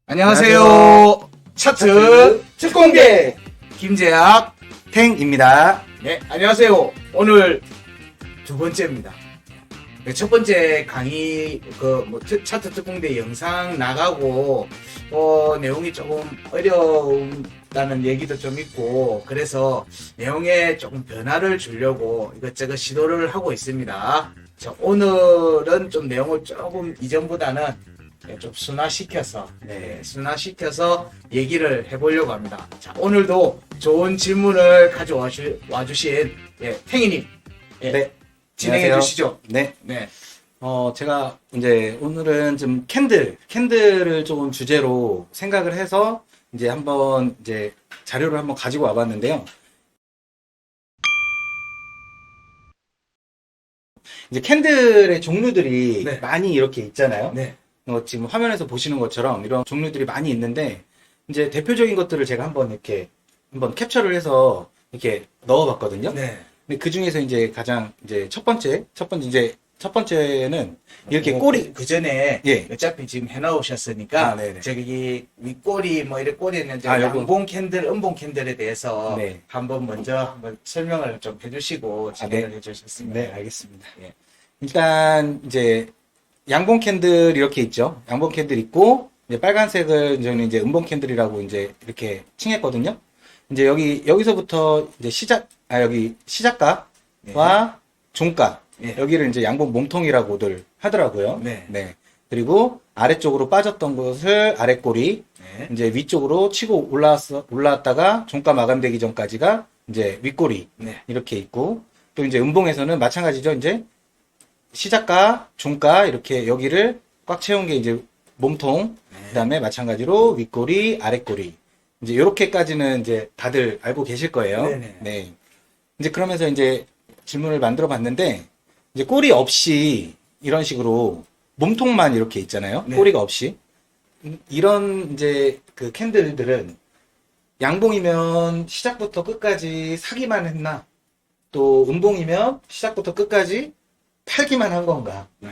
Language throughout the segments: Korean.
안녕하세요. 차트 특공대 김재학 탱입니다. 네, 안녕하세요. 오늘 두 번째입니다. 네, 첫 번째 강의 차트 특공대 영상 나가고 내용이 조금 어려운다는 얘기도 좀 있고 그래서 내용에 조금 변화를 주려고 이것저것 시도를 하고 있습니다. 자, 오늘은 좀 내용을 조금 이전보다는 좀 순화시켜서 얘기를 해보려고 합니다. 자, 오늘도 좋은 질문을 가져와 주신 탱이님 네. 진행해 안녕하세요. 주시죠. 네. 네. 제가 이제 오늘은 좀 캔들을 조금 주제로 생각을 해서 이제 한번 이제 자료를 한번 가지고 와봤는데요. 이제 캔들의 종류들이 네. 많이 이렇게 있잖아요. 네. 지금 화면에서 보시는 것처럼 이런 종류들이 많이 있는데 이제 대표적인 것들을 제가 한번 캡처를 해서 이렇게 넣어봤거든요. 네. 근데 그 중에서 이제 가장 이제 첫 번째는 이렇게 꼬리. 그 전에 예. 어차피 지금 해놓으셨으니까 네네. 저기 윗꼬리 이렇게 꼬리는 요거. 양봉 캔들, 음봉 캔들에 대해서 네. 한번 설명을 좀 해주시고 진행을 해주셨습니다. 네, 알겠습니다. 예. 일단 이제 양봉 캔들 이렇게 있죠. 양봉 캔들 있고 이제 빨간색을 저는 이제 음봉 캔들이라고 이제 이렇게 칭했거든요. 이제 여기서부터 이제 여기 시작가와 종가 예. 여기를 이제 양봉 몸통이라고들 하더라고요. 네. 그리고 아래쪽으로 빠졌던 것을 아랫꼬리, 네. 이제 위쪽으로 치고 올라왔다가 종가 마감되기 전까지가 이제 윗꼬리 네. 이렇게 있고 또 이제 음봉에서는 마찬가지죠. 이제 시작가, 종가 이렇게 여기를 꽉 채운 게 이제 몸통, 네. 그다음에 마찬가지로 윗꼬리, 아랫꼬리 이제 이렇게까지는 이제 다들 알고 계실 거예요. 네네. 네. 이제 그러면서 이제 질문을 만들어 봤는데 이제 꼬리 없이 이런 식으로 몸통만 이렇게 있잖아요. 네. 꼬리가 없이 이런 이제 그 캔들들은 양봉이면 시작부터 끝까지 사기만 했나 또 음봉이면 시작부터 끝까지 팔기만 한 건가 네.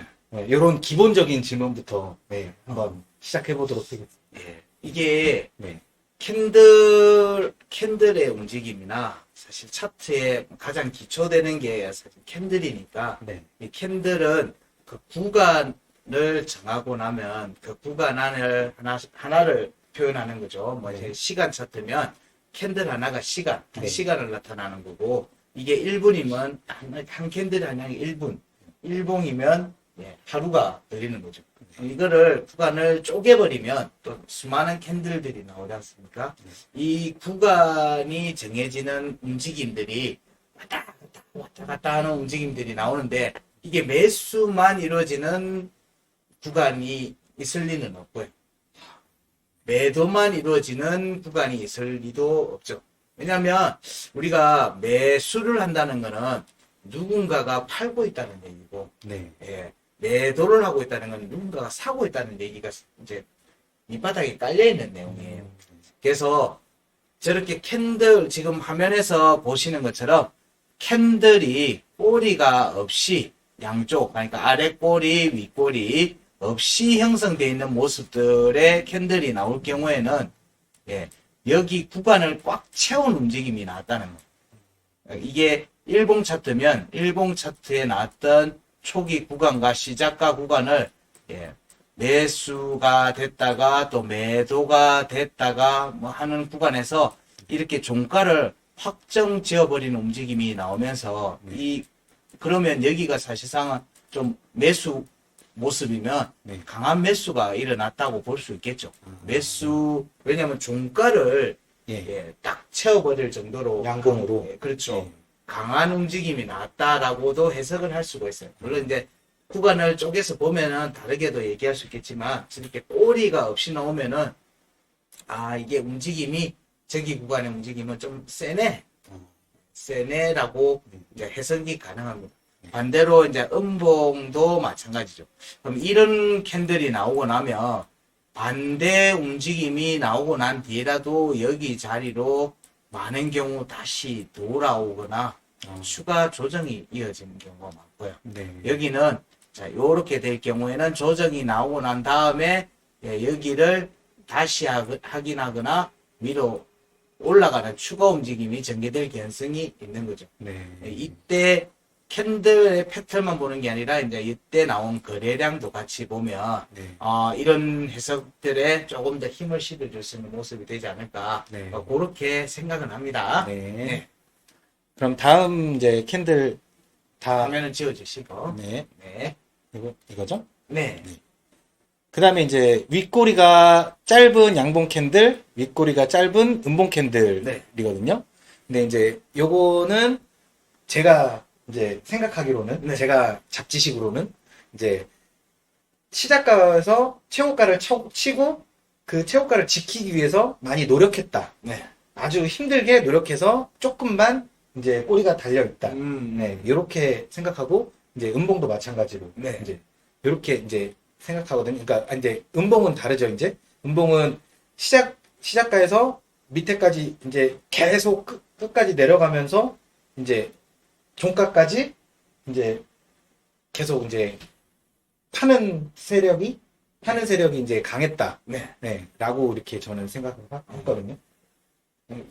이런 기본적인 질문부터 한번 시작해 보도록 하겠습니다. 예. 이게 네. 캔들의 움직임이나 사실 차트에 가장 기초되는 게 사실 캔들이니까 네. 이 캔들은 그 구간을 정하고 나면 그 구간 안을 하나를 표현하는 거죠. 뭐 이제 시간 차트면 캔들 하나가 한 네. 시간을 나타나는 거고 이게 1분이면 한 캔들이 하나가 1분, 1봉이면 하루가 걸리는 거죠. 이거를 구간을 쪼개버리면 또 수많은 캔들들이 나오지 않습니까? 이 구간이 정해지는 움직임들이 왔다 갔다 하는 움직임들이 나오는데 이게 매수만 이루어지는 구간이 있을 리는 없고요. 매도만 이루어지는 구간이 있을 리도 없죠. 왜냐하면 우리가 매수를 한다는 거는 누군가가 팔고 있다는 얘기고 네. 매도를 하고 있다는 건 누군가가 사고 있다는 얘기가 이제 밑바닥에 깔려있는 내용이에요. 그래서 저렇게 캔들 지금 화면에서 보시는 것처럼 캔들이 꼬리가 없이 양쪽 그러니까 아랫꼬리 윗꼬리 없이 형성되어 있는 모습들의 캔들이 나올 경우에는 여기 구간을 꽉 채운 움직임이 나왔다는 거예요. 이게 일봉 차트면 일봉 차트에 나왔던 초기 구간과 시작가 구간을 매수가 됐다가 또 매도가 됐다가 뭐 하는 구간에서 이렇게 종가를 확정 지어버리는 움직임이 나오면서 그러면 여기가 사실상은 좀 매수 모습이면 강한 매수가 일어났다고 볼 수 있겠죠. 왜냐하면 종가를 딱 채워버릴 정도로 양봉으로. 그렇죠. 강한 움직임이 나왔다라고도 해석을 할 수가 있어요. 물론 이제 구간을 쪼개서 보면은 다르게도 얘기할 수 있겠지만 이렇게 꼬리가 없이 나오면은 이게 움직임이 저기 구간의 움직임은 좀 세네라고 이제 해석이 가능합니다. 반대로 이제 음봉도 마찬가지죠. 그럼 이런 캔들이 나오고 나면 반대 움직임이 나오고 난 뒤에라도 여기 자리로 많은 경우 다시 돌아오거나 추가 조정이 이어지는 경우가 많고요. 여기는 자 요렇게 될 경우에는 조정이 나오고 난 다음에 여기를 다시 확인하거나 위로 올라가는 추가 움직임이 전개될 가능성이 있는 거죠. 네. 이때 캔들의 패턴만 보는 게 아니라 이제 이때 나온 거래량도 같이 보면 네. 이런 해석들에 조금 더 힘을 실어줄 수 있는 모습이 되지 않을까 네. 그렇게 생각은 합니다. 네. 네. 그럼 다음 이제 캔들 다 화면을 지워주시고 네. 네. 이거죠? 네. 그 다음에 이제 윗꼬리가 짧은 양봉 캔들, 윗꼬리가 짧은 음봉 캔들이거든요. 근데 이제 요거는 제가 이제 생각하기로는, 네. 제가 잡지식으로는 이제 시작가에서 최고가를 치고 그 최고가를 지키기 위해서 많이 노력했다. 네. 아주 힘들게 노력해서 조금만 이제 꼬리가 달려있다. 네, 이렇게 생각하고 이제 음봉도 마찬가지로 네. 이제 이렇게 이제 생각하거든요. 그러니까 이제 음봉은 다르죠. 이제 음봉은 시작가에서 밑에까지 이제 계속 끝까지 내려가면서 이제 종가까지 이제 계속 이제 파는 세력이 이제 강했다. 네. 네, 라고 이렇게 저는 생각을 했거든요.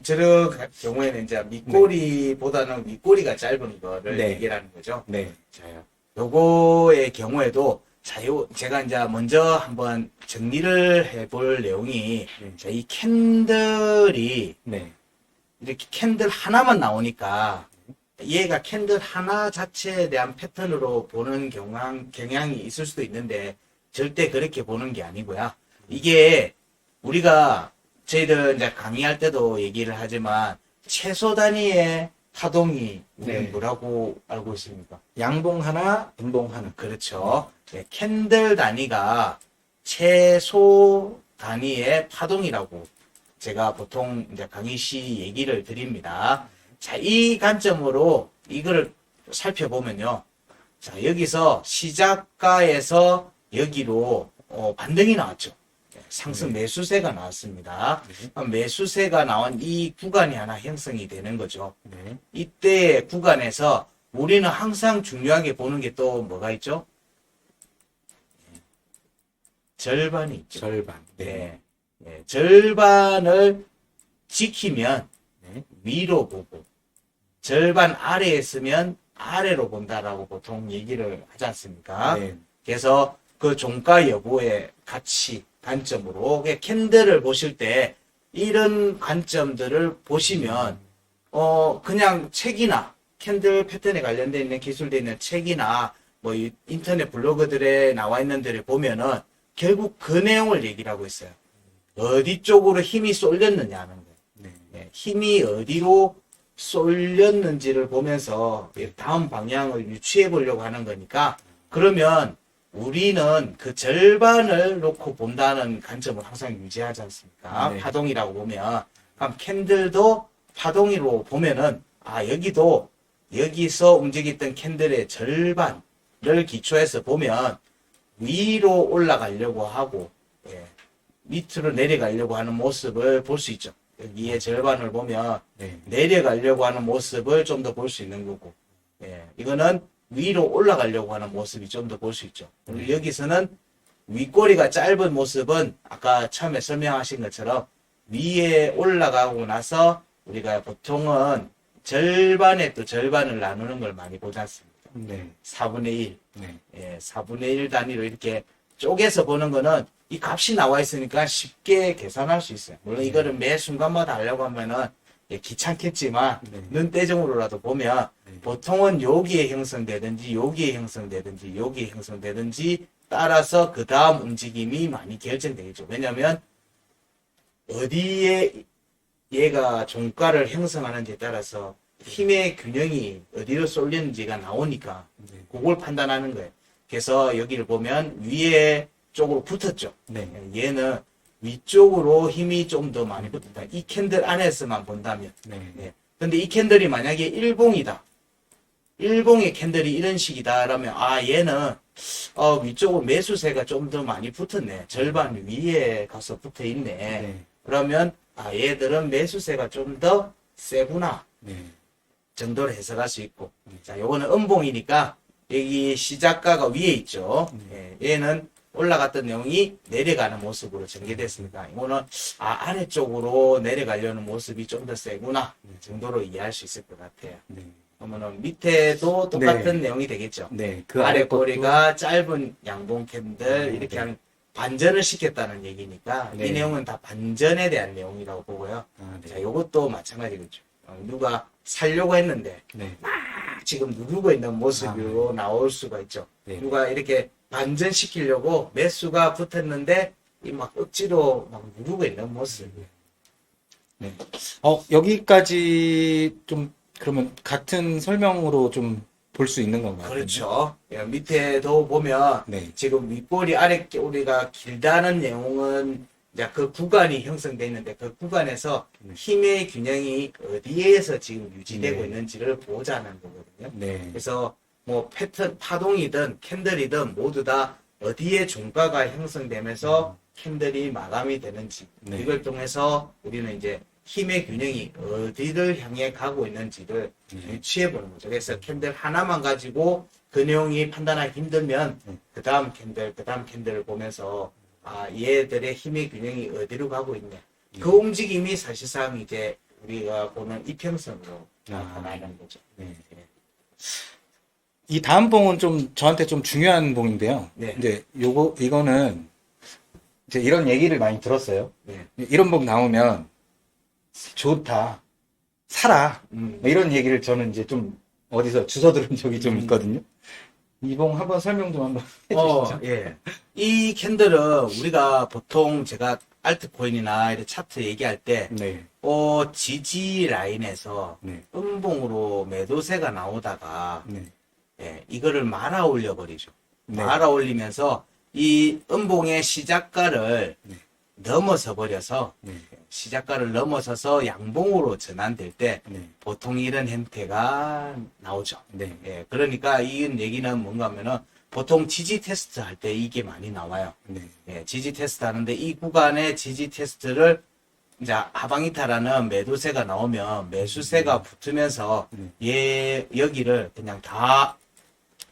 저런 경우에는 이제 밑꼬리보다는 윗꼬리가 짧은 거를 네. 얘기하는 거죠. 네, 자요. 요거의 경우에도 제가 이제 먼저 한번 정리를 해볼 내용이 자, 이 캔들이 네, 이렇게 캔들 하나만 나오니까 얘가 캔들 하나 자체에 대한 패턴으로 보는 경향이 있을 수도 있는데 절대 그렇게 보는 게 아니고요. 이게 우리가 저희들 이제 강의할 때도 얘기를 하지만 최소 단위의 파동이 우리는 네. 뭐라고 알고 있습니까? 양봉 하나, 음봉 하나. 그렇죠. 네, 캔들 단위가 최소 단위의 파동이라고 제가 보통 이제 강의 시 얘기를 드립니다. 자, 이 관점으로 이거를 살펴보면요. 자, 여기서 시작가에서 여기로 반등이 나왔죠. 상승 매수세가 나왔습니다. 매수세가 나온 이 구간이 하나 형성이 되는 거죠. 네, 이때 구간에서 우리는 항상 중요하게 보는 게 또 뭐가 있죠? 절반이 있죠. 절반. 네. 네. 절반을 지키면 네. 위로 보고 절반 아래에 있으면 아래로 본다라고 보통 얘기를 하지 않습니까? 네. 그래서 그 종가 여부의 가치 관점으로 캔들을 보실 때 이런 관점들을 보시면 그냥 책이나 캔들 패턴에 관련되어 있는 기술되어 있는 책이나 뭐 인터넷 블로그들에 나와 있는 데를 보면은 결국 그 내용을 얘기를 하고 있어요. 어디 쪽으로 힘이 쏠렸느냐는 거예요. 네. 네, 힘이 어디로 쏠렸는지를 보면서 다음 방향을 유추해 보려고 하는 거니까 그러면 우리는 그 절반을 놓고 본다는 관점을 항상 유지하지 않습니까? 네. 파동이라고 보면. 그럼 캔들도 파동으로 보면은 여기도 여기서 움직였던 캔들의 절반을 기초해서 보면 위로 올라가려고 하고 밑으로 내려가려고 하는 모습을 볼 수 있죠. 여기의 절반을 보면 네. 내려가려고 하는 모습을 좀 더 볼 수 있는 거고 이거는 위로 올라가려고 하는 모습이 좀 더 볼 수 있죠. 그리고 여기서는 윗꼬리가 짧은 모습은 아까 처음에 설명하신 것처럼 위에 올라가고 나서 우리가 보통은 절반에 또 절반을 나누는 걸 많이 보지 않습니까? 네. 4분의 1. 네. 4분의 1 단위로 이렇게 쪼개서 보는 거는 이 값이 나와 있으니까 쉽게 계산할 수 있어요. 물론 이거를 매 순간마다 하려고 하면은 귀찮겠지만 네. 눈대중으로라도 보면 네. 보통은 여기에 형성되든지 여기에 형성되든지 여기에 형성되든지 따라서 그 다음 움직임이 많이 결정되겠죠. 왜냐하면 어디에 얘가 종가를 형성하는지에 따라서 힘의 균형이 어디로 쏠리는지가 나오니까 네. 그걸 판단하는 거예요. 그래서 여기를 보면 위에 쪽으로 붙었죠. 네. 얘는 위쪽으로 힘이 좀 더 많이 붙었다. 이 캔들 안에서만 본다면. 네. 근데 이 캔들이 만약에 일봉이다. 일봉의 캔들이 이런 식이다. 라면, 얘는, 위쪽으로 매수세가 좀 더 많이 붙었네. 절반 위에 가서 붙어 있네. 네. 그러면, 얘들은 매수세가 좀 더 세구나. 네. 정도로 해석할 수 있고. 자, 요거는 음봉이니까, 여기 시작가가 위에 있죠. 얘는 올라갔던 내용이 내려가는 모습으로 전개됐으니까 이거는 아래쪽으로 내려가려는 모습이 좀 더 세구나 정도로 이해할 수 있을 것 같아요. 네. 그러면은 밑에도 똑같은 내용이 되겠죠. 네. 그 아래 아래 것도 꼬리가 짧은 양봉 캔들 이렇게 네. 하는 반전을 시켰다는 얘기니까 네. 이 내용은 다 반전에 대한 내용이라고 보고요. 네. 자, 요것도 마찬가지겠죠. 누가 살려고 했는데 네. 지금 누르고 있는 모습으로 나올 수가 있죠. 네. 누가 이렇게 반전시키려고 매수가 붙었는데 이 막 억지로 막 누르고 있는 모습. 네. 여기까지 좀 그러면 같은 설명으로 좀 볼 수 있는 건가요? 그렇죠. 예, 밑에도 보면 네. 지금 윗꼬리 아랫꼬리가 길다는 내용은 이제 그 구간이 형성되어 있는데 그 구간에서 힘의 균형이 어디에서 지금 유지되고 네. 있는지를 보자는 거거든요. 네. 그래서 뭐 패턴 파동이든 캔들이든 모두 다 어디에 종가가 형성되면서 캔들이 마감이 되는지 네. 이걸 통해서 우리는 이제 힘의 균형이 어디를 향해 가고 있는지를 네. 유추해 보는 거죠. 그래서 캔들 하나만 가지고 그 내용이 판단하기 힘들면 그 다음 캔들을 보면서 얘들의 힘의 균형이 어디로 가고 있냐. 그 움직임이 사실상 이제 우리가 보는 이평선으로 나타나는 거죠. 네. 이 다음 봉은 좀 저한테 좀 중요한 봉인데요. 네. 이제 이거는 이제 이런 얘기를 많이 들었어요. 네. 이런 봉 나오면 좋다, 사라. 뭐 이런 얘기를 저는 이제 좀 어디서 주워 들은 적이 좀 있거든요. 이 봉 한번 설명 좀 한번 해주시죠. 예. 이 캔들은 우리가 보통 제가 알트코인이나 이런 차트 얘기할 때, 네. 지지 라인에서 네. 음봉으로 매도세가 나오다가, 네. 예, 이거를 말아 올려버리죠. 네. 말아 올리면서 이 음봉의 시작가를 네. 넘어서 버려서 네. 시작가를 넘어서서 양봉으로 전환될 때 네. 보통 이런 형태가 나오죠. 네. 예, 그러니까 이 얘기는 뭔가 하면은 보통 지지 테스트 할 때 이게 많이 나와요. 네. 예, 지지 테스트 하는데 이 구간의 지지 테스트를 이제 하방이타라는 매도세가 나오면 매수세가 붙으면서 얘 여기를 그냥 다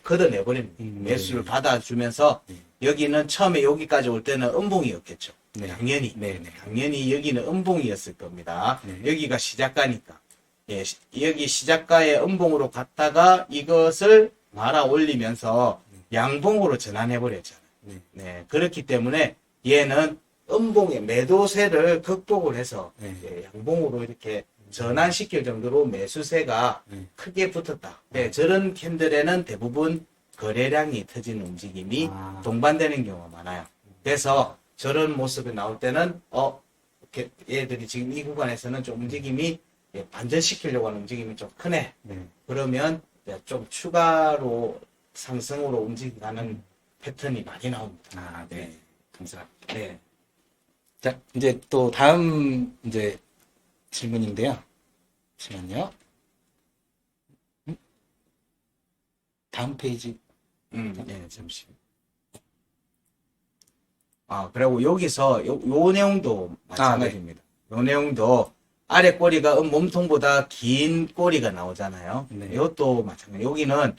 걷어내버립니다. 매수를 받아주면서 여기는 처음에 여기까지 올 때는 음봉이었겠죠. 네. 당연히. 네. 네. 당연히 여기는 음봉이었을 겁니다. 네. 여기가 시작가니까. 예, 여기 시작가의 음봉으로 갔다가 이것을 말아 올리면서 양봉으로 전환해버렸잖아요. 네. 네, 그렇기 때문에 얘는 음봉의 매도세를 극복을 해서 네. 예, 양봉으로 이렇게 전환시킬 정도로 매수세가 네. 크게 붙었다. 네, 저런 캔들에는 대부분 거래량이 터지는 움직임이 동반되는 경우가 많아요. 그래서 저런 모습이 나올 때는 얘들이 지금 이 구간에서는 좀 움직임이 반전시키려고 하는 움직임이 좀 크네. 네. 그러면 좀 추가로 상승으로 움직이는 패턴이 많이 나옵니다. 네. 감사합니다. 네. 자, 이제 또 다음 이제 질문인데요. 잠시만요. 다음 페이지. 네, 잠시. 그리고 여기서 요 내용도 마찬가지입니다. 요 내용도 아래 꼬리가 몸통보다 긴 꼬리가 나오잖아요. 네. 이것도 마찬가지. 여기는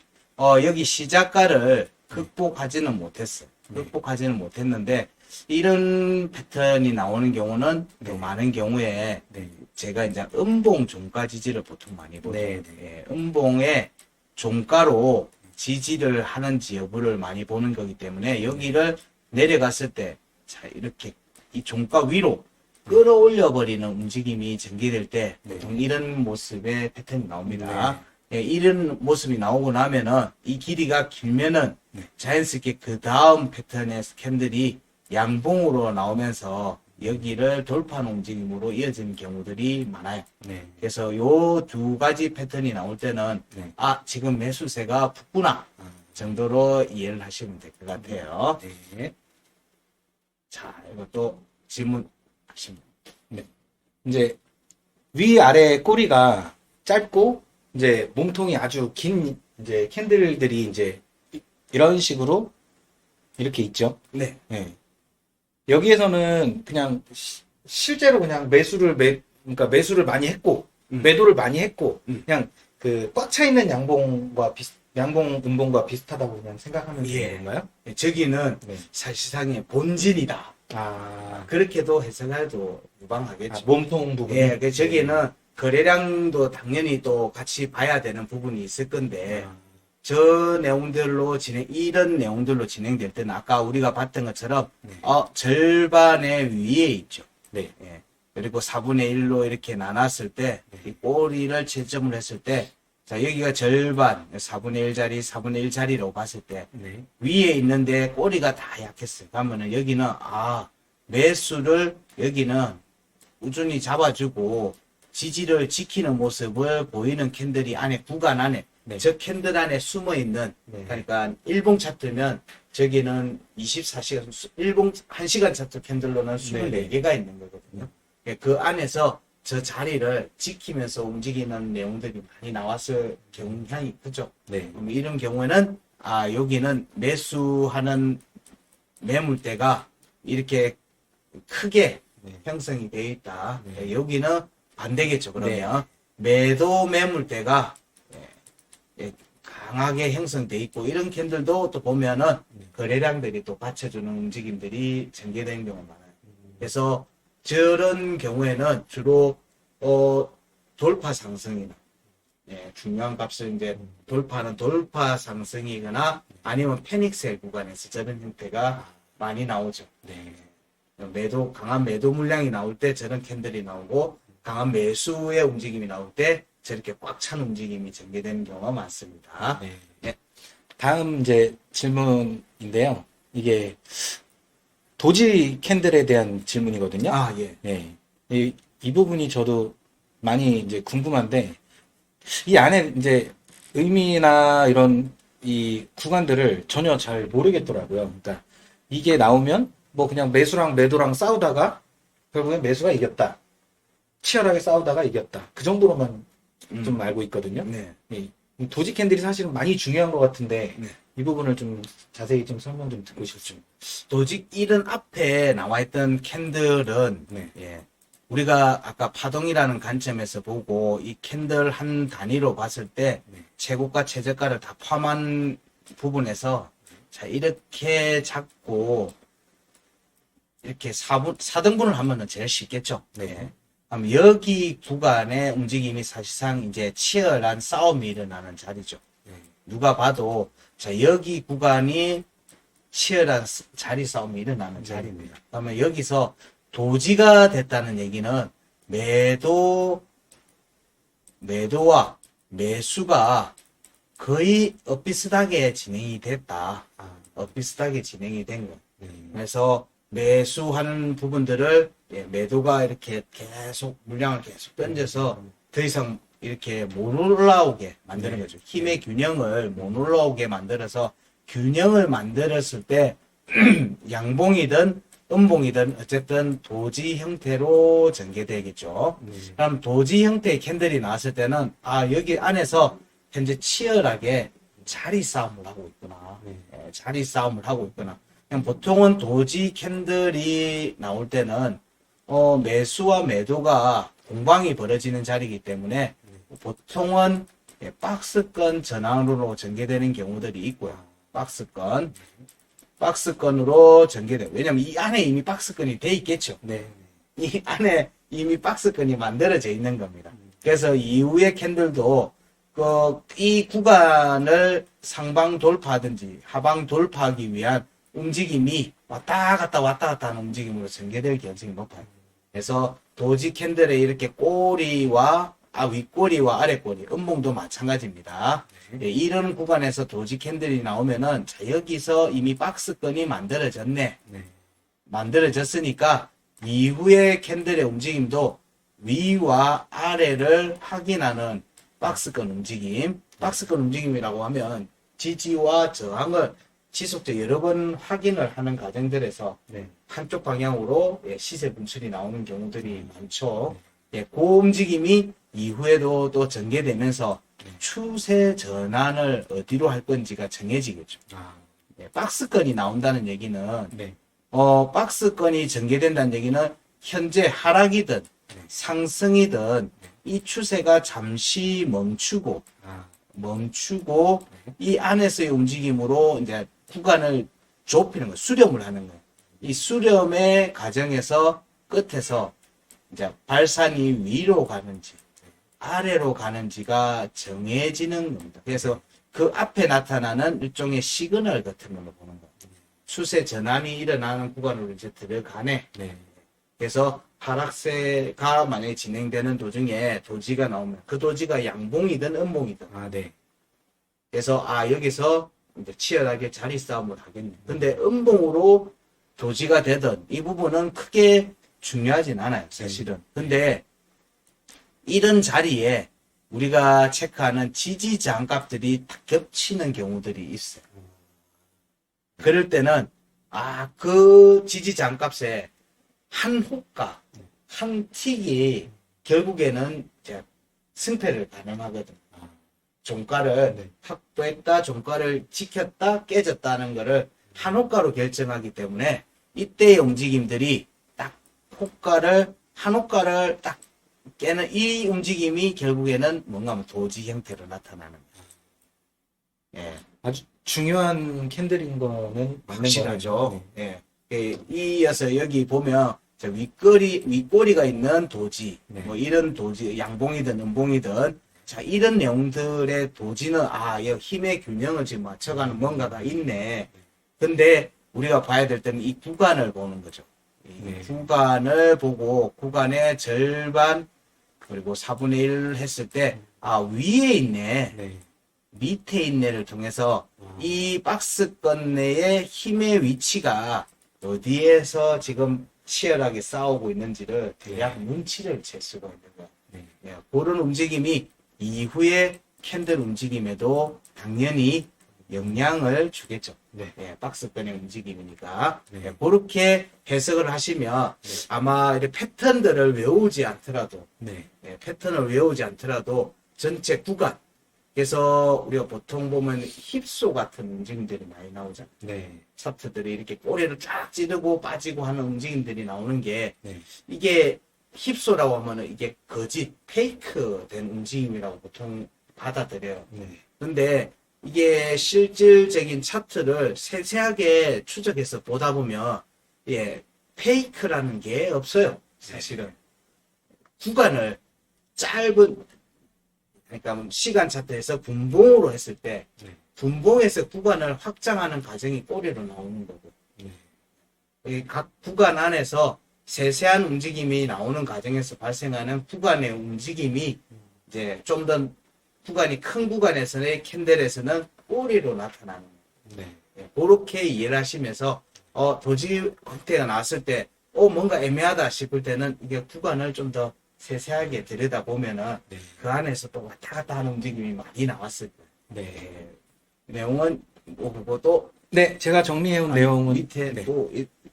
여기 시작가를 극복하지는 못했어요. 극복하지는 못했는데 이런 패턴이 나오는 경우는 또 많은 경우에 네. 제가 이제 음봉 종가 지지를 보통 많이 보죠. 네, 예, 음봉의 종가로 지지를 하는지 여부를 많이 보는 거기 때문에 여기를 내려갔을 때 자, 이렇게 이 종가 위로 끌어올려 버리는 움직임이 전개될 때 보통 이런 모습의 패턴이 나옵니다. 예, 이런 모습이 나오고 나면은 이 길이가 길면은 자연스럽게 그 다음 패턴의 캔들이 양봉으로 나오면서 여기를 돌파하는 움직임으로 이어지는 경우들이 많아요. 네. 그래서 요 두 가지 패턴이 나올 때는 지금 매수세가 붙구나 정도로 이해를 하시면 될 것 같아요. 네. 자, 이것도 질문하시면. 네. 이제 위아래 꼬리가 짧고 이제 몸통이 아주 긴 이제 캔들들이 이제 이런 식으로 이렇게 있죠. 네. 네. 여기에서는 그냥 실제로 그냥 그러니까 매수를 많이 했고 매도를 많이 했고 그냥 그 꽉 차 있는 양봉과 양봉, 음봉과 비슷하다고 그냥 생각하면 예. 되는 건가요? 저기는 네. 사실상의 본질이다. 그렇게도 해석해도 무방하겠죠. 몸통 부분. 예, 저기는 거래량도 당연히 또 같이 봐야 되는 부분이 있을 건데, 저 내용들로 이런 내용들로 진행될 때는 아까 우리가 봤던 것처럼, 네. 절반의 위에 있죠. 네. 예. 그리고 4분의 1로 이렇게 나눴을 때, 이 꼬리를 채점을 했을 때, 자, 여기가 절반, 4분의 1자리, 4분의 1자리라고 봤을 때, 네. 위에 있는데 꼬리가 다 약했어요. 그러면은 여기는, 매수를 여기는 꾸준히 잡아주고, 지지를 지키는 모습을 보이는 캔들이 구간 안에, 네. 저 캔들 안에 숨어 있는, 네. 그러니까 일봉 차트면 저기는 24시간, 1시간 차트 캔들로는 24개가 있는 거거든요. 그 안에서 저 자리를 지키면서 움직이는 내용들이 많이 나왔을 경향이 크죠. 네. 그럼 이런 경우에는, 여기는 매수하는 매물대가 이렇게 크게 네. 형성이 되어 있다. 네. 여기는 반대겠죠. 그러면 매도 매물대가 강하게 형성돼 있고 이런 캔들도 또 보면은 거래량들이 또 받쳐주는 움직임들이 전개되는 경우가 많아요. 그래서 저런 경우에는 주로 돌파 상승이나 중요한 값을 이제 돌파하는 돌파 상승이거나 아니면 패닉셀 구간에서 저런 형태가 많이 나오죠. 네. 강한 매도 물량이 나올 때 저런 캔들이 나오고 강한 매수의 움직임이 나올 때 저렇게 꽉 찬 움직임이 전개되는 경우가 많습니다. 네. 네. 다음 이제 질문인데요. 이게 도지 캔들에 대한 질문이거든요. 예. 네. 이 부분이 저도 많이 이제 궁금한데, 이 안에 이제 의미나 이런 이 구간들을 전혀 잘 모르겠더라고요. 그러니까 이게 나오면 뭐 그냥 매수랑 매도랑 싸우다가 결국엔 매수가 이겼다. 치열하게 싸우다가 이겼다. 그 정도로만 좀 알고 있거든요. 네. 이 도지 캔들이 사실은 많이 중요한 것 같은데, 네. 이 부분을 좀 자세히 좀 설명 좀 듣고 싶죠. 도직 이런 앞에 나와 있던 캔들은 네. 우리가 아까 파동이라는 관점에서 보고 이 캔들 한 단위로 봤을 때 네. 최고가 최저가를 다 포함한 부분에서 자 이렇게 잡고 이렇게 4등분을 하면은 제일 쉽겠죠. 네. 그럼 여기 구간의 움직임이 사실상 이제 치열한 싸움이 일어나는 자리죠. 네. 누가 봐도 자 여기 구간이 치열한 자리 싸움이 일어나는 자리입니다. 그러면 여기서 도지가 됐다는 얘기는 매도와 매수가 거의 엇비슷하게 진행이 됐다. 엇비슷하게 진행이 된 거. 그래서 매수하는 부분들을 매도가 이렇게 계속 물량을 계속 던져서 더 이상 이렇게 못 올라오게 만드는 거죠. 힘의 균형을 못 올라오게 만들어서 균형을 만들었을 때 양봉이든 음봉이든 어쨌든 도지 형태로 전개되겠죠. 그럼 도지 형태의 캔들이 나왔을 때는 여기 안에서 현재 치열하게 자리 싸움을 하고 있구나. 자리 싸움을 하고 있구나. 그냥 보통은 도지 캔들이 나올 때는 매수와 매도가 공방이 벌어지는 자리이기 때문에 보통은 박스권 전환으로 전개되는 경우들이 있고요. 박스권으로 전개돼요. 왜냐면 이 안에 이미 박스권이 돼 있겠죠. 네. 이 안에 이미 박스권이 만들어져 있는 겁니다. 그래서 이후의 캔들도 이 구간을 상방 돌파하든지 하방 돌파하기 위한 움직임이 왔다 갔다 하는 움직임으로 전개될 가능성이 높아요. 그래서 도지 캔들의 이렇게 꼬리와 윗꼬리와 아랫꼬리, 음봉도 마찬가지입니다. 이런 구간에서 도지 캔들이 나오면은 자 여기서 이미 박스권이 만들어졌네. 만들어졌으니까 이후의 캔들의 움직임도 위와 아래를 확인하는 박스권 움직임이라고 하면 지지와 저항을 지속적으로 여러 번 확인을 하는 과정들에서 한쪽 방향으로 시세 분출이 나오는 경우들이 많죠. 그 움직임이 이후에도 또 전개되면서 추세 전환을 어디로 할 건지가 정해지겠죠. 박스권이 나온다는 얘기는 박스권이 전개된다는 얘기는 현재 하락이든 상승이든 이 추세가 잠시 멈추고 멈추고 이 안에서의 움직임으로 이제 구간을 좁히는 거예요. 수렴을 하는 거예요. 이 수렴의 과정에서 끝에서 이제 발산이 위로 가는지 아래로 가는지가 정해지는 겁니다. 그래서 그 앞에 나타나는 일종의 시그널 같은 걸로 보는 거예요. 추세 전환이 일어나는 구간으로 이제 들어가네. 네. 그래서 하락세가 만약에 진행되는 도중에 도지가 나오면 그 도지가 양봉이든 음봉이든 아, 네. 그래서 여기서 이제 치열하게 자리 싸움을 하겠네. 근데 음봉으로 도지가 되든 이 부분은 크게 중요하진 않아요, 사실은. 근데 이런 자리에 우리가 체크하는 지지 저항값들이 딱 겹치는 경우들이 있어요. 그럴 때는 그 지지 저항값에 한 호가, 한 틱이 결국에는 이제 승패를 가늠하거든. 종가를 네. 확보했다, 종가를 지켰다, 깨졌다는 거를 한 호가로 결정하기 때문에 이때의 움직임들이 딱 한 호가를 딱 깨는 이 움직임이 결국에는 뭔가 하면 도지 형태로 나타나는 거예요. 예. 아주 중요한 캔들인 거는 맞는 확실하죠. 거죠. 예. 이어서 여기 보면 저 윗꼬리가 있는 도지, 네. 뭐 이런 도지, 양봉이든 음봉이든 자, 이런 내용들의 도지는 이 힘의 균형을 지금 맞춰가는 뭔가가 있네. 근데 우리가 봐야 될 때는 이 구간을 보는 거죠. 이 네. 구간을 보고 구간의 절반 그리고 4분의 1 했을 때 위에 있네. 네. 밑에 있네를 통해서 이 박스권 내의 힘의 위치가 어디에서 지금 치열하게 싸우고 있는지를 대략 눈치를 챌 수가 있는 거예요. 네. 예, 그런 움직임이 이후에 캔들 움직임에도 당연히 영향을 주겠죠. 네. 예, 박스권의 움직임이니까. 네. 예, 그렇게 해석을 하시면 아마 이렇게 패턴들을 외우지 않더라도 네. 예, 패턴을 외우지 않더라도 전체 구간 그래서 우리가 보통 보면 힙소 같은 움직임들이 많이 나오잖아요. 네. 차트들이 이렇게 꼬리를 쫙 찌르고 빠지고 하는 움직임들이 나오는 게 네. 이게 힙소라고 하면은 이게 거짓, 페이크 된 움직임이라고 보통 받아들여요. 네. 근데 이게 실질적인 차트를 세세하게 추적해서 보다 보면 페이크라는 게 없어요. 사실은. 구간을 짧은 그러니까 시간 차트에서 분봉으로 했을 때 네. 분봉에서 구간을 확장하는 과정이 꼬리로 나오는 거고 네. 이 각 구간 안에서 세세한 움직임이 나오는 과정에서 발생하는 구간의 움직임이 이제 좀 더 구간이 큰 구간에서의 캔들에서는 꼬리로 나타나는 거예요. 네. 그렇게 이해를 하시면서 도지 형태가 나왔을 때 뭔가 애매하다 싶을 때는 이게 구간을 좀 더 세세하게 들여다보면은 네. 그 안에서 또 왔다 갔다 하는 움직임이 많이 나왔을 거예요. 네. 내용은 보고 또 네, 제가 정리해온 내용은 밑에 네. 또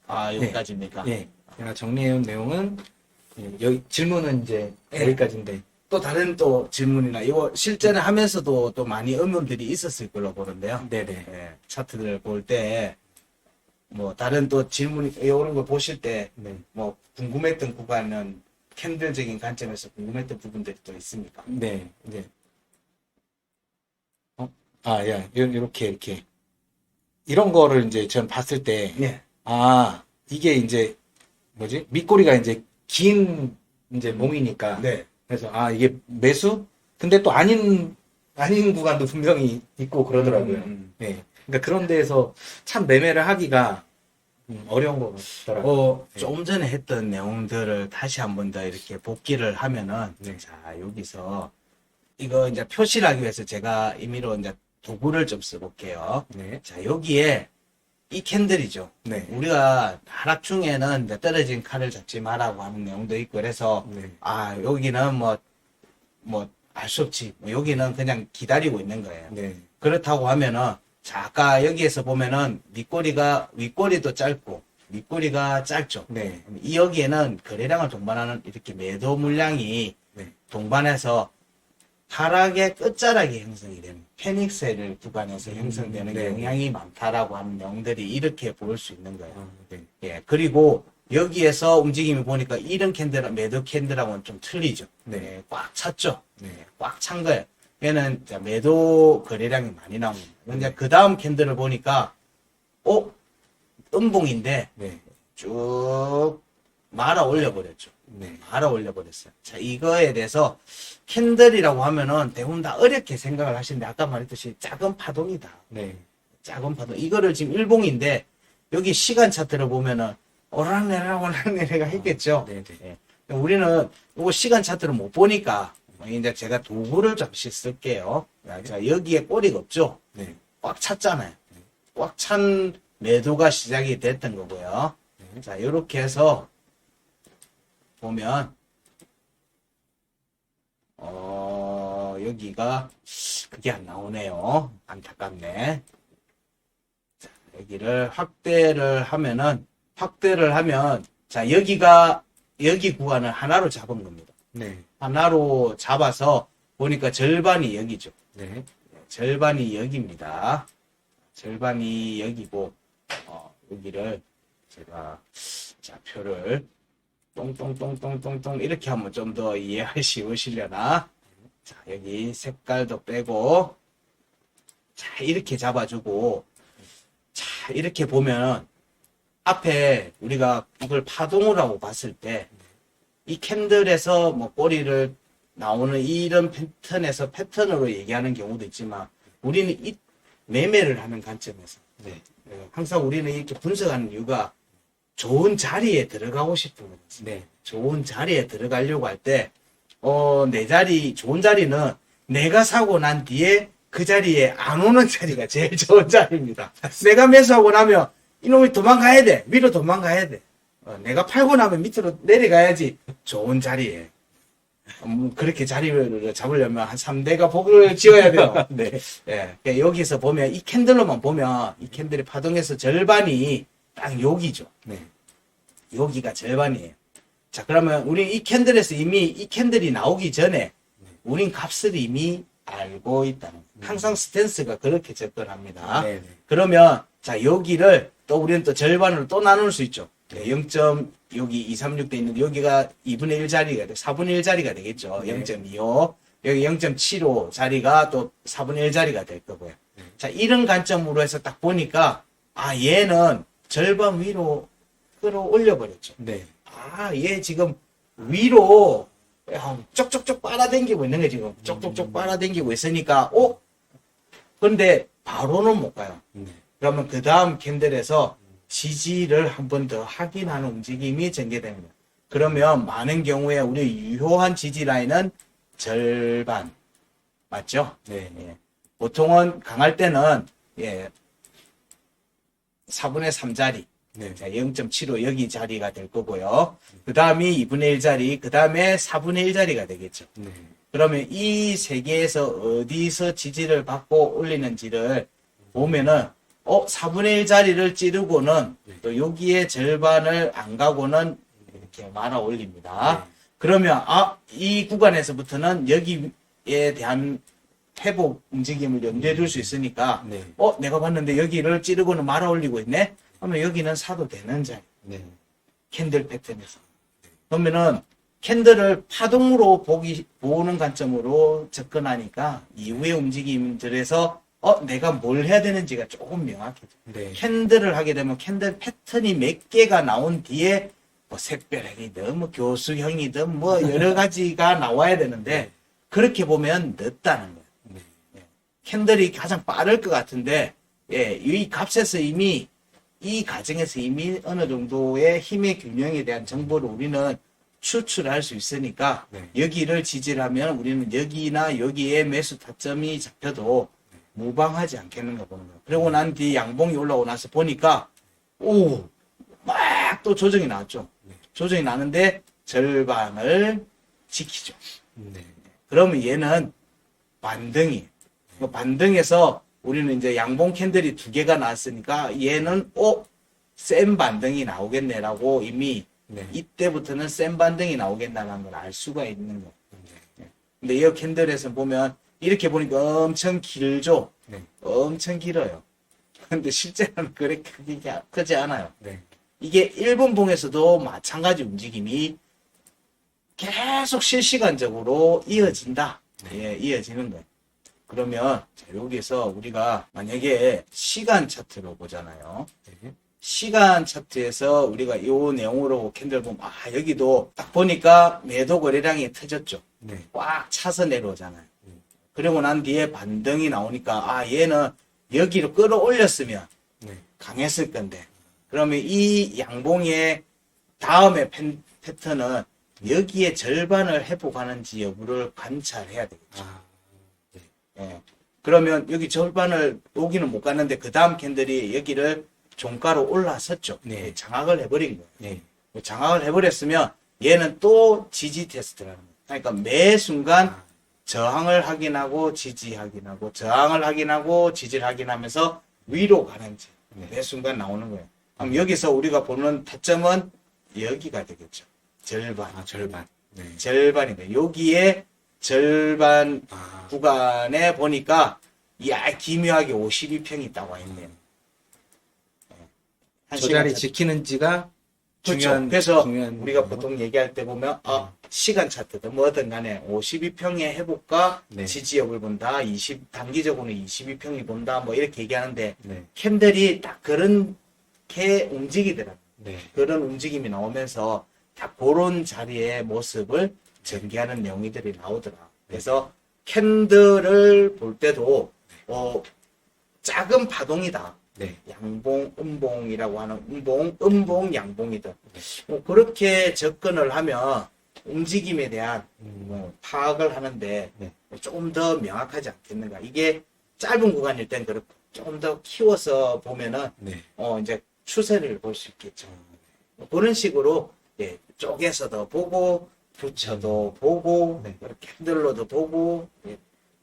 여기까지입니까? 예, 제가 정리해온 내용은 여기 질문은 이제 예. 여기까지인데 또 다른 또 질문이나 이거 실전에 하면서도 또 많이 의문들이 있었을 걸로 보는데요. 네네. 예, 차트를 볼 때 뭐 다른 또 질문이 이런 걸 보실 때 네. 뭐 궁금했던 구간은 캔들적인 관점에서 궁금했던 부분들이 또 있습니까? 네. 네. 야, 이렇게 이런 거를 이제 전 봤을 때 예. 이게 이제 뭐지? 밑꼬리가 이제 긴 이제 몸이니까 네. 그래서 이게 매수? 근데 또 아닌 구간도 분명히 있고 그러더라고요. 네. 그러니까 그런 데에서 참 매매를 하기가 어려운 것 같더라고요. 조금 전에 했던 내용들을 다시 한 번 더 이렇게 복기를 하면은, 네. 자, 여기서, 이거 이제 표시를 하기 위해서 제가 임의로 이제 도구를 좀 써볼게요. 네. 자, 여기에 이 캔들이죠. 네. 우리가 하락 중에는 이제 떨어진 칼을 잡지 마라고 하는 내용도 있고, 그래서, 네. 여기는 알 수 없지. 여기는 그냥 기다리고 있는 거예요. 네. 그렇다고 하면은, 자, 아까 여기에서 보면은 윗꼬리도 짧고, 밑꼬리가 짧죠. 네. 이 여기에는 거래량을 동반하는 이렇게 매도 물량이 네. 동반해서 하락의 끝자락이 형성이 되는 페닉셀 구간에서 형성되는 네. 영향이 많다라고 하는 내용들이 이렇게 볼 수 있는 거예요. 네. 예, 그리고 여기에서 움직임을 보니까 이런 캔들, 매도 캔들하고는 좀 틀리죠. 네. 꽉 찼죠. 네. 꽉 찬 거예요. 얘는 자, 매도 거래량이 많이 나옵니다. 근데 그 다음 캔들을 보니까, 음봉인데 네. 쭉 말아 올려버렸죠. 네. 말아 올려버렸어요. 자, 이거에 대해서 캔들이라고 하면은 대부분 다 어렵게 생각을 하시는데, 아까 말했듯이 작은 파동이다. 네. 작은 파동. 이거를 지금 일봉인데, 여기 시간 차트를 보면은, 오락내리가 했겠죠. 네. 네. 예. 우리는 이거 시간 차트를 못 보니까, 이제 제가 도구를 잠시 쓸게요. 자, 여기에 꼬리가 없죠? 네. 꽉 찼잖아요. 꽉 찬 매도가 시작이 됐던 거고요. 자, 이렇게 해서 보면, 여기가, 그게 안 나오네요. 안타깝네. 자, 여기를 확대를 하면, 자, 여기 구간을 하나로 잡은 겁니다. 네. 하나로 잡아서 보니까 절반이 여기죠. 네. 절반이 여기입니다. 절반이 여기고, 여기를 제가 좌표를 똥똥똥똥똥똥 이렇게 하면 좀 더 이해하기 쉬우시려나? 자, 여기 색깔도 빼고, 자, 이렇게 잡아주고, 자, 이렇게 보면 앞에 우리가 이걸 파동이라고 봤을 때, 이 캔들에서 뭐 꼬리를 나오는 이런 패턴으로 얘기하는 경우도 있지만, 우리는 이 매매를 하는 관점에서 네. 항상 우리는 이렇게 분석하는 이유가 좋은 자리에 들어가고 싶은 거죠. 네. 좋은 자리에 들어가려고 할 때, 좋은 자리는 내가 사고 난 뒤에 그 자리에 안 오는 자리가 제일 좋은 자리입니다. 내가 매수하고 나면 이놈이 도망가야 돼. 위로 도망가야 돼. 내가 팔고 나면 밑으로 내려가야지. 좋은 자리에. 그렇게 자리를 잡으려면 한 3대가 복을 지어야 돼요. 네. 예. 그러니까 여기서 보면, 이 캔들로만 보면, 이 캔들의 파동에서 절반이 딱 여기죠. 네. 여기가 절반이에요. 자, 그러면 우리 이 캔들에서 이미 이 캔들이 나오기 전에, 우린 값을 이미 알고 있다는 거예요. 항상 스탠스가 그렇게 접근합니다. 네. 네. 그러면, 자, 여기를 또 우리는 또 절반으로 또 나눌 수 있죠. 0. 여기 236 돼 있는데 여기가 2분의 1 자리가 돼. 4분의 1 자리가 되겠죠. 네. 0.25. 여기 0.75 자리가 또 4분의 1 자리가 될 거고요. 자, 이런 관점으로 해서 딱 보니까, 얘는 절반 위로 끌어올려 버렸죠. 네. 얘 지금 위로 쪽쪽쪽 빨아당기고 있는 거예요, 지금. 쪽쪽쪽 빨아당기고 있으니까, 근데 바로는 못 가요. 네. 그러면 그 다음 캔들에서 지지를 한 번 더 확인하는 움직임이 전개됩니다. 그러면 많은 경우에 우리 유효한 지지 라인은 절반. 맞죠? 네. 예. 보통은 강할 때는, 4분의 3 자리. 네. 자, 0.75 여기 자리가 될 거고요. 그 다음이 2분의 1 자리, 그 다음에 4분의 1 자리가 되겠죠. 네. 그러면 이 세 개에서 어디서 지지를 받고 올리는지를 보면은, 4분의 1 자리를 찌르고는 또 여기에 절반을 안 가고는 이렇게 말아 올립니다. 네. 그러면, 이 구간에서부터는 여기에 대한 회복 움직임을 염두에 둘 수 있으니까, 네. 내가 봤는데 여기를 찌르고는 말아 올리고 있네? 하면 여기는 사도 되는 자리. 네. 캔들 패턴에서. 그러면은 캔들을 파동으로 보는 관점으로 접근하니까 이후의 움직임들에서 내가 뭘 해야 되는지가 조금 명확해져. 네. 캔들을 하게 되면 캔들 패턴이 몇 개가 나온 뒤에 뭐 샛별행이든 뭐 교수형이든 뭐 여러 가지가 나와야 되는데 그렇게 보면 늦다는 거예요. 네. 캔들이 가장 빠를 것 같은데 이 값에서 이미 이 과정에서 이미 어느 정도의 힘의 균형에 대한 정보를 우리는 추출할 수 있으니까 네. 여기를 지지를 하면 우리는 여기나 여기에 매수 타점이 잡혀도 무방하지 않겠는가 보는 거예요. 그러고 난 뒤 양봉이 올라오고 나서 보니까 막 또 조정이 나왔죠. 조정이 나는데 절반을 지키죠. 네. 그러면 얘는 반등이에요. 반등에서 우리는 이제 양봉 캔들이 2개가 나왔으니까 얘는 센 반등이 나오겠네라고 이미 네. 이때부터는 센 반등이 나오겠다는 걸 알 수가 있는 거예요. 근데 이 캔들에서 보면 이렇게 보니까 엄청 길죠. 네. 엄청 길어요. 근데 실제로는 그렇게 크지 않아요. 네. 이게 1분 봉에서도 마찬가지 움직임이 계속 실시간적으로 이어진다. 이어지는 거예요. 그러면 자, 여기서 우리가 만약에 시간 차트로 보잖아요. 네. 시간 차트에서 우리가 이 내용으로 캔들 보면 여기도 딱 보니까 매도 거래량이 터졌죠. 네. 꽉 차서 내려오잖아요. 그리고 난 뒤에 반등이 나오니까 얘는 여기로 끌어올렸으면 네. 강했을 건데 그러면 이 양봉의 다음에 패턴은 여기에 절반을 회복하는지 여부를 관찰해야 되겠죠. 아, 예. 그러면 여기 절반을 여기는 못 갔는데 그 다음 캔들이 여기를 종가로 올라섰죠. 네. 장악을 해버린 거예요. 네. 장악을 해버렸으면 얘는 또 지지 테스트라는 거예요. 그러니까 매 순간 아, 저항을 확인하고 지지 확인하고 저항을 확인하고 지지를 확인하면서 위로 가는지 네. 매 순간 나오는 거예요. 그럼 여기서 우리가 보는 타점은 여기가 되겠죠. 절반. 절반. 네. 절반인데 여기에 절반 아, 구간에 보니까 기묘하게 52평이 있다고 했네요. 저 자리 지키는지가 중요한. 그래서 중요한 우리가 거죠. 보통 얘기할 때 보면 시간 차트든 뭐든 간에 52평의 회복과 네. 지지 여부를 본다. 단기적으로는 22평이 본다. 뭐 이렇게 얘기하는데 네. 캔들이 딱 그렇게 움직이더라고요. 네. 그런 움직임이 나오면서 딱 그런 자리의 모습을 전개하는 내용들이 나오더라. 그래서 캔들을 볼 때도 작은 파동이다. 네. 양봉, 음봉이라고 하는 음봉, 양봉이든 그렇게 접근을 하면 움직임에 대한 파악을 하는데 네. 조금 더 명확하지 않겠는가. 이게 짧은 구간일 땐 그렇고 조금 더 키워서 보면은 네. 이제 추세를 볼 수 있겠죠. 그런 식으로 쪼개서도 보고 붙여도 보고 네. 캔들로도 보고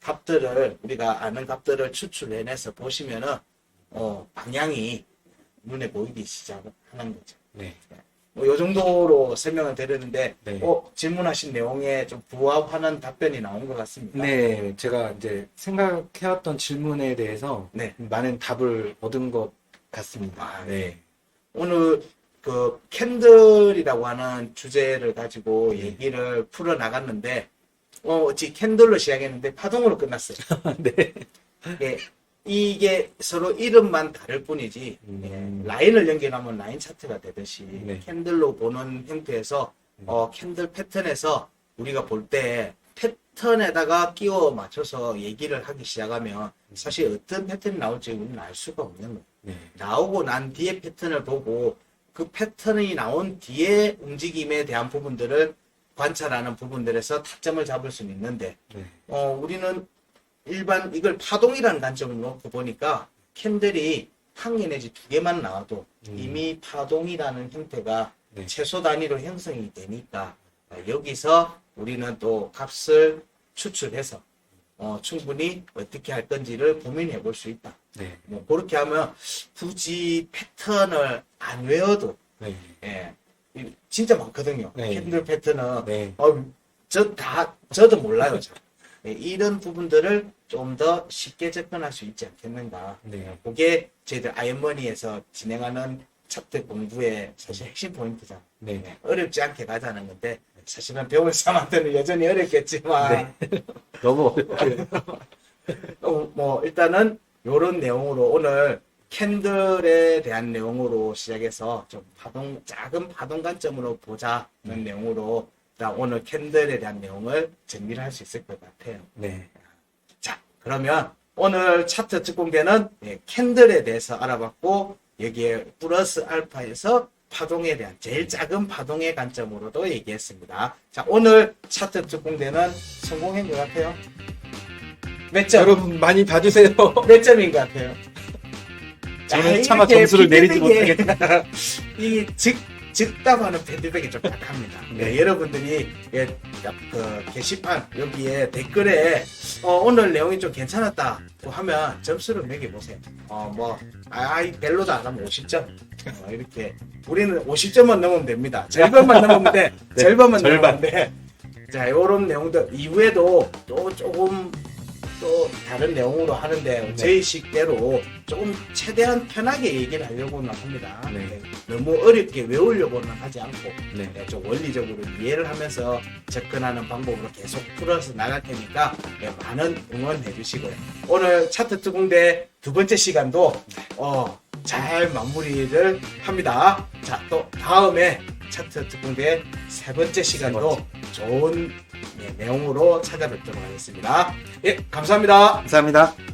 값들을 우리가 아는 값들을 추출해내서 보시면은 방향이 눈에 보이기 시작하는 거죠. 네. 요 정도로 설명을 드렸는데 네. 질문하신 내용에 좀 부합하는 답변이 나온 것 같습니다. 네, 제가 이제 생각해왔던 질문에 대해서 네. 많은 답을 얻은 것 같습니다. 아, 네. 오늘 그 캔들이라고 하는 주제를 가지고 얘기를 풀어 나갔는데 어찌 캔들로 시작했는데 파동으로 끝났어요. 네. 예, 이게 서로 이름만 다를 뿐이지 라인을 연결하면 라인 차트가 되듯이 네. 캔들로 보는 형태에서 캔들 패턴에서 우리가 볼 때 패턴에다가 끼워 맞춰서 얘기를 하기 시작하면 사실 어떤 패턴이 나올지 우리는 알 수가 없는 거예요. 네. 나오고 난 뒤에 패턴을 보고 그 패턴이 나온 뒤에 움직임에 대한 부분들을 관찰하는 부분들에서 타점을 잡을 수는 있는데 네. 우리는 일반 이걸 파동이라는 관점으로 놓고 보니까 캔들이 한 개 내지 두 개만 나와도 이미 파동이라는 형태가 네. 최소 단위로 형성이 되니까 여기서 우리는 또 값을 추출해서 충분히 어떻게 할 건지를 고민해 볼 수 있다. 네. 뭐 그렇게 하면 굳이 패턴을 안 외워도 네. 진짜 많거든요. 네. 캔들 패턴은 네. 저도 몰라요. 이런 부분들을 좀 더 쉽게 접근할 수 있지 않겠는가. 네. 그게 저희들 아이언머니에서 진행하는 차트 공부의 사실 핵심 포인트잖아요. 네. 어렵지 않게 가자는 건데 사실은 배울 사람들은 여전히 어렵겠지만 너무 뭐 일단은 이런 내용으로 오늘 캔들에 대한 내용으로 시작해서 좀 작은 파동 관점으로 보자는 내용으로 오늘 캔들에 대한 내용을 정리를 할 수 있을 것 같아요. 네. 자, 그러면 오늘 차트 특공대는 캔들에 대해서 알아봤고 여기에 플러스 알파에서 파동에 대한 제일 작은 파동의 관점으로도 얘기했습니다. 자, 오늘 차트 특공대는 성공한 것 같아요. 몇 점? 여러분 많이 봐주세요. 몇 점인 것 같아요? 저는 차마 점수를 내리지 못하겠다. 이 즉답하는 피드백이 좀 약합니다. 네. 여러분들이 그 게시판 여기에 댓글에 오늘 내용이 좀 괜찮았다고 하면 점수를 매겨보세요. 별로다 하면 50점. 이렇게 우리는 50점만 넘으면 됩니다. 절반만 넘으면 돼. 네, 절반만 절반. 넘으면 돼. 자, 이런 내용들 이후에도 또 조금 또 다른 내용으로 하는데 네. 저희 식대로 조금 최대한 편하게 얘기를 하려고는 합니다. 네. 네, 너무 어렵게 외우려고는 하지 않고 네. 네, 좀 원리적으로 이해를 하면서 접근하는 방법으로 계속 풀어서 나갈 테니까 네, 많은 응원해 주시고요. 오늘 차트 특공대 두 번째 시간도 잘 마무리를 합니다. 자, 또 다음에 차트 특공대 세 번째 시간도 좋은 내용으로 찾아뵙도록 하겠습니다. 예, 감사합니다. 감사합니다.